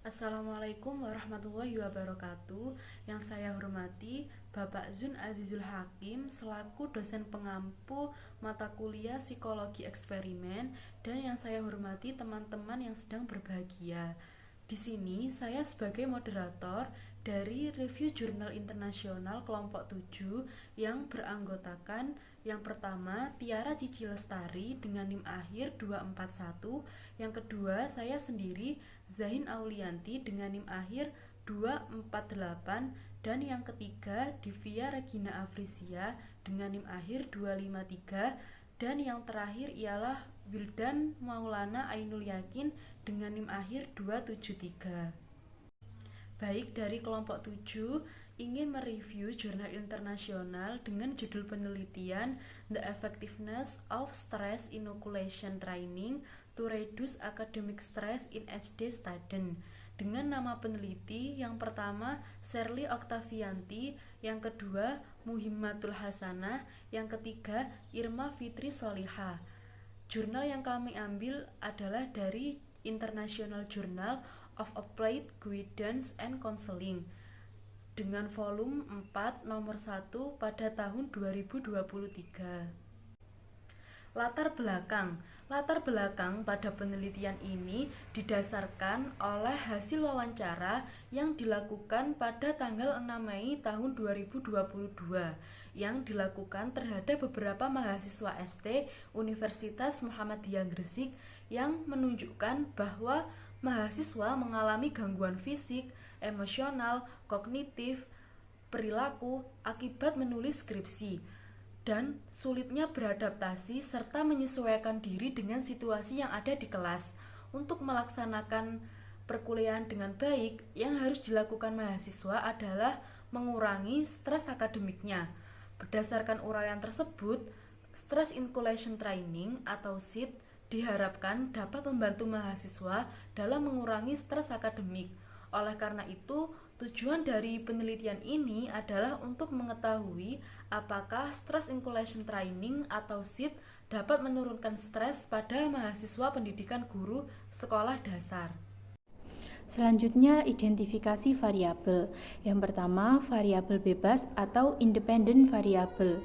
Assalamualaikum warahmatullahi wabarakatuh. Yang saya hormati Bapak Zun Azizul Hakim selaku dosen pengampu mata kuliah Psikologi Eksperimen, dan yang saya hormati teman-teman yang sedang berbahagia. Di sini saya sebagai moderator dari review jurnal internasional kelompok 7 yang beranggotakan yang pertama Tiara Cici Lestari dengan NIM akhir 241, yang kedua saya sendiri Zahin Aulianti dengan NIM akhir 248, dan yang ketiga Divya Regina Afrisia dengan NIM akhir 253, dan yang terakhir ialah Wildan Maulana Ainul Yakin dengan NIM akhir 273. Baik, dari kelompok 7 ingin mereview jurnal internasional dengan judul penelitian The Effectiveness of Stress Inoculation Training to Reduce Academic Stress in SD Students, dengan nama peneliti yang pertama Shirley Octavianti, yang kedua Muhimmatul Hasanah, yang ketiga Irma Fitri Solihah. Jurnal yang kami ambil adalah dari International Journal of Applied Guidance and Counseling dengan volume 4 nomor 1 pada tahun 2023. Latar belakang pada penelitian ini didasarkan oleh hasil wawancara yang dilakukan pada tanggal 6 Mei tahun 2022 yang dilakukan terhadap beberapa mahasiswa ST Universitas Muhammadiyah Gresik, yang menunjukkan bahwa mahasiswa mengalami gangguan fisik, emosional, kognitif, perilaku akibat menulis skripsi, dan sulitnya beradaptasi serta menyesuaikan diri dengan situasi yang ada di kelas. Untuk melaksanakan perkuliahan dengan baik, yang harus dilakukan mahasiswa adalah mengurangi stres akademiknya. Berdasarkan uraian tersebut, Stress Inoculation Training atau SIT diharapkan dapat membantu mahasiswa dalam mengurangi stres akademik. Oleh karena itu, tujuan dari penelitian ini adalah untuk mengetahui apakah Stress Inoculation Training atau SIT dapat menurunkan stres pada mahasiswa pendidikan guru sekolah dasar. Selanjutnya, identifikasi variabel. Yang pertama, variabel bebas atau independent variable.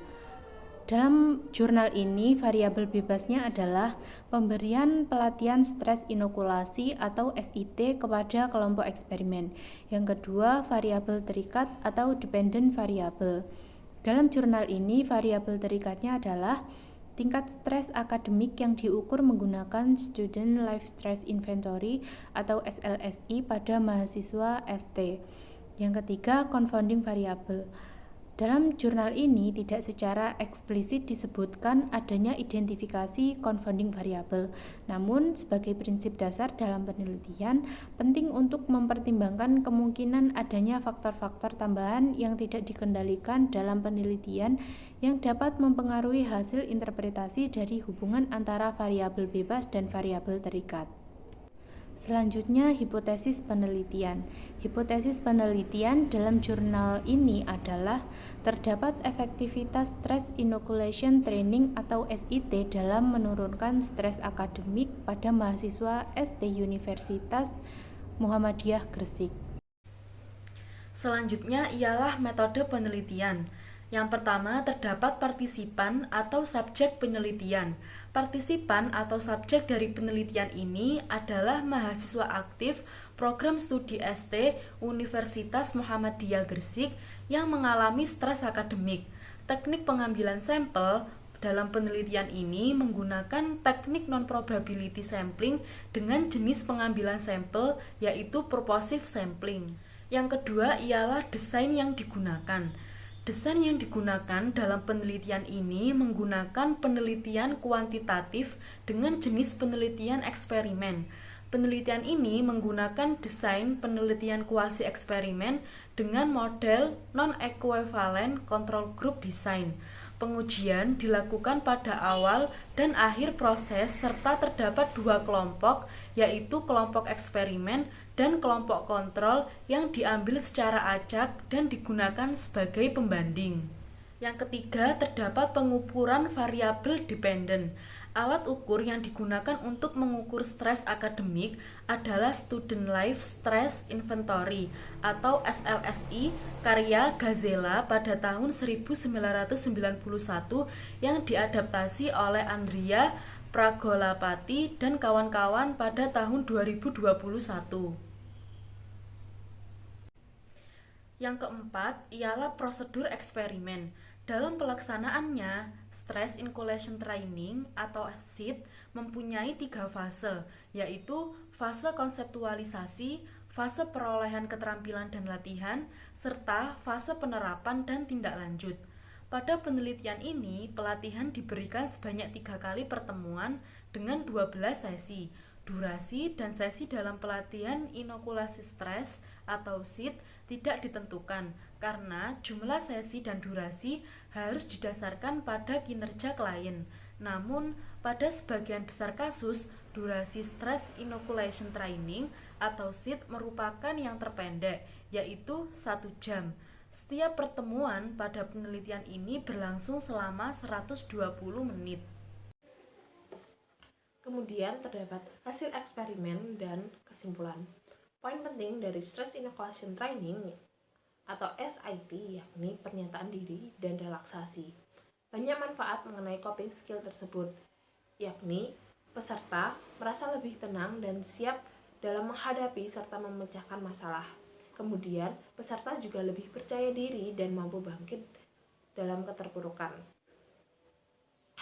Dalam jurnal ini, variabel bebasnya adalah pemberian pelatihan stres inokulasi atau SIT kepada kelompok eksperimen. Yang kedua, variabel terikat atau dependent variable. Dalam jurnal ini, variabel terikatnya adalah tingkat stres akademik yang diukur menggunakan Student Life Stress Inventory atau SLSI pada mahasiswa ST. Yang ketiga, confounding variable. Dalam jurnal ini tidak secara eksplisit disebutkan adanya identifikasi confounding variable. Namun, sebagai prinsip dasar dalam penelitian, penting untuk mempertimbangkan kemungkinan adanya faktor-faktor tambahan yang tidak dikendalikan dalam penelitian yang dapat mempengaruhi hasil interpretasi dari hubungan antara variabel bebas dan variabel terikat. Selanjutnya, hipotesis penelitian. Hipotesis penelitian dalam jurnal ini adalah terdapat efektivitas Stress Inoculation Training atau SIT dalam menurunkan stres akademik pada mahasiswa ST Universitas Muhammadiyah Gresik. Selanjutnya ialah metode penelitian. Yang pertama, terdapat partisipan atau subjek penelitian. Partisipan atau subjek dari penelitian ini adalah mahasiswa aktif program studi ST Universitas Muhammadiyah Gresik yang mengalami stres akademik. Teknik pengambilan sampel dalam penelitian ini menggunakan teknik non-probability sampling dengan jenis pengambilan sampel yaitu purposive sampling. Yang kedua ialah desain yang digunakan. Desain yang digunakan dalam penelitian ini menggunakan penelitian kuantitatif dengan jenis penelitian eksperimen. Penelitian ini menggunakan desain penelitian kuasi eksperimen dengan model non-equivalent control group design. Pengujian dilakukan pada awal dan akhir proses serta terdapat dua kelompok, yaitu kelompok eksperimen dan kelompok kontrol yang diambil secara acak dan digunakan sebagai pembanding. Yang ketiga, terdapat pengukuran variabel dependen. Alat ukur yang digunakan untuk mengukur stres akademik adalah Student Life Stress Inventory atau SLSI karya Gazela pada tahun 1991 yang diadaptasi oleh Andrea Pragolapati dan kawan-kawan pada tahun 2021. Yang keempat ialah prosedur eksperimen. Dalam pelaksanaannya, Stress Inoculation Training atau SIT mempunyai 3 fase, yaitu fase konseptualisasi, fase perolehan keterampilan dan latihan, serta fase penerapan dan tindak lanjut. Pada penelitian ini, pelatihan diberikan sebanyak 3 kali pertemuan dengan 12 sesi. Durasi dan sesi dalam pelatihan inokulasi stres atau SIT tidak ditentukan karena jumlah sesi dan durasi harus didasarkan pada kinerja klien. Namun, pada sebagian besar kasus, durasi Stress Inoculation Training atau SIT merupakan yang terpendek, yaitu 1 jam. Setiap pertemuan pada penelitian ini berlangsung selama 120 menit. Kemudian terdapat hasil eksperimen dan kesimpulan. Poin penting dari Stress Inoculation Training atau SIT yakni pernyataan diri dan relaksasi. Banyak manfaat mengenai coping skill tersebut, yakni peserta merasa lebih tenang dan siap dalam menghadapi serta memecahkan masalah. Kemudian, peserta juga lebih percaya diri dan mampu bangkit dalam keterpurukan.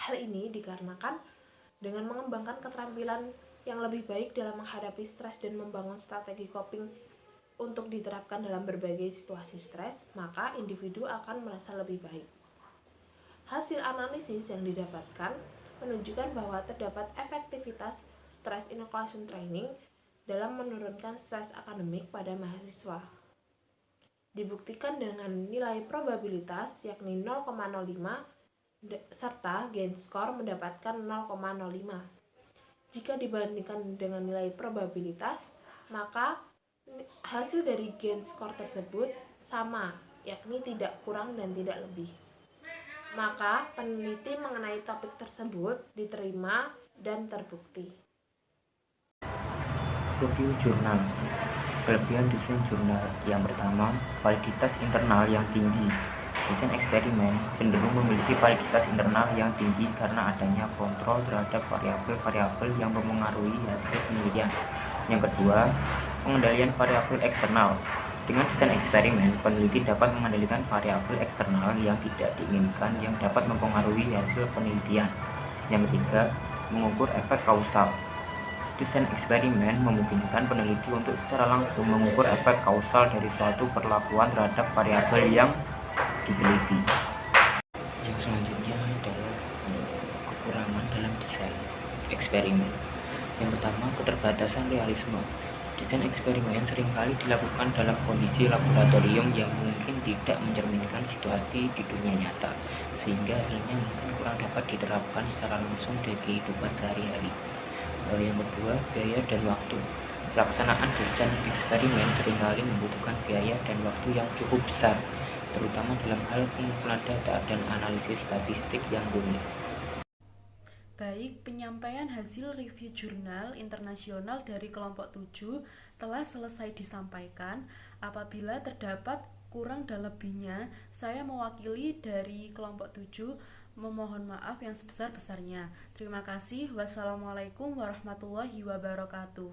Hal ini dikarenakan dengan mengembangkan keterampilan yang lebih baik dalam menghadapi stres dan membangun strategi coping untuk diterapkan dalam berbagai situasi stres, maka individu akan merasa lebih baik. Hasil analisis yang didapatkan menunjukkan bahwa terdapat efektivitas Stress Inoculation Training dalam menurunkan stres akademik pada mahasiswa. Dibuktikan dengan nilai probabilitas yakni 0,05 serta gain score mendapatkan 0,05. Jika dibandingkan dengan nilai probabilitas, maka hasil dari gain score tersebut sama, yakni tidak kurang dan tidak lebih. Maka peneliti mengenai topik tersebut diterima dan terbukti. Review jurnal. Kelebihan desain jurnal. Yang pertama, validitas internal yang tinggi. Desain eksperimen cenderung memiliki validitas internal yang tinggi karena adanya kontrol terhadap variabel-variabel yang mempengaruhi hasil penelitian. Yang kedua, pengendalian variabel eksternal. Dengan desain eksperimen, peneliti dapat mengendalikan variabel eksternal yang tidak diinginkan yang dapat mempengaruhi hasil penelitian. Yang ketiga, mengukur efek kausal. Desain eksperimen memungkinkan peneliti untuk secara langsung mengukur efek kausal dari suatu perlakuan terhadap variabel yang diteliti. Yang selanjutnya adalah kekurangan dalam desain eksperimen. Yang pertama, keterbatasan realisme. Desain eksperimen seringkali dilakukan dalam kondisi laboratorium yang mungkin tidak mencerminkan situasi di dunia nyata, sehingga hasilnya mungkin kurang dapat diterapkan secara langsung di kehidupan sehari-hari. Yang kedua, biaya dan waktu. Pelaksanaan desain eksperimen seringkali membutuhkan biaya dan waktu yang cukup besar, terutama dalam hal pengumpulan data dan analisis statistik yang rumit. Baik, penyampaian hasil review jurnal internasional dari kelompok 7 telah selesai disampaikan. Apabila terdapat kurang dan lebihnya, saya mewakili dari kelompok 7 memohon maaf yang sebesar-besarnya. Terima kasih. Wassalamualaikum warahmatullahi wabarakatuh.